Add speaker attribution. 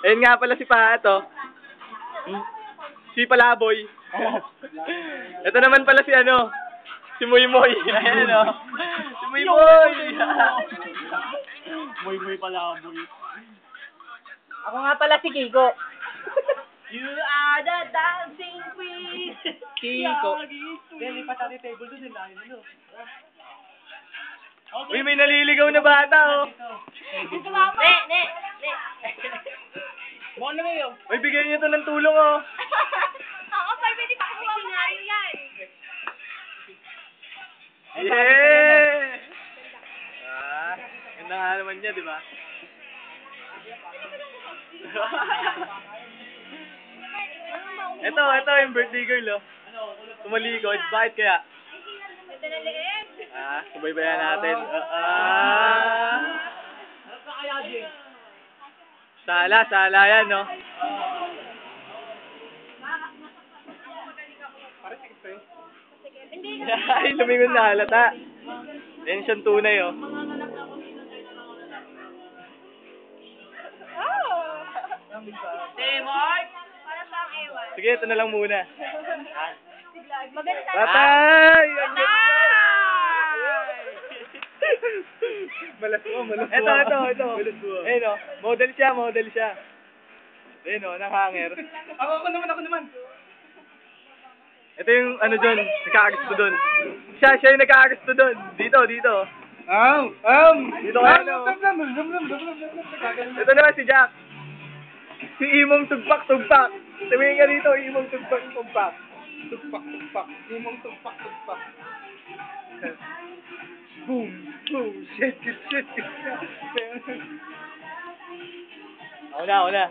Speaker 1: Ayun nga pala si Pahat, oh. Si Palaboy. Ito naman pala si ano, si Muy Muy. Ayan, oh. Si Muy Muy.
Speaker 2: Muy muy Palaboy.
Speaker 3: Ako nga pala si Kiko.
Speaker 2: You are the dancing queen.
Speaker 1: Kiko.
Speaker 2: Then, lipat natin table doon. Ayun,
Speaker 1: Uy, may naliligaw na bata, oh.
Speaker 3: Ne.
Speaker 2: Mo na ngayon.
Speaker 1: Uy, bigyan niyo to ng tulong, oh.
Speaker 3: Ako pa, pwede pa ako scenario yan.
Speaker 1: Yeah! Ganda nga naman niya, di ba? Ito yung birthday girl, oh. Tumalikod. Bakit kaya?
Speaker 3: Ito na liit.
Speaker 1: Subaybayan natin. Sala yan, no? Ay, lumingon na halata. Yan siyang tunay, oh.
Speaker 3: Hey, Mark! Para sa ang ewan.
Speaker 1: Sige, ito na lang muna.
Speaker 3: Maganda.
Speaker 1: Patay!
Speaker 2: Malas mo.
Speaker 1: Ito. Ayun, oh. Model siya. Ayun, oh, nang-hanger.
Speaker 2: Ako naman.
Speaker 1: Ito yung ano dun, nagkakagusto dun. Siya yung nagkakagusto dun. Dito. Dito kayo, no? Ito naman si Jack. Si Imong Tugpak. Tumingin ka dito, Imong Tugpak.
Speaker 2: Tugpak. Imong tugpak.
Speaker 1: Boom. Shit. Ako na.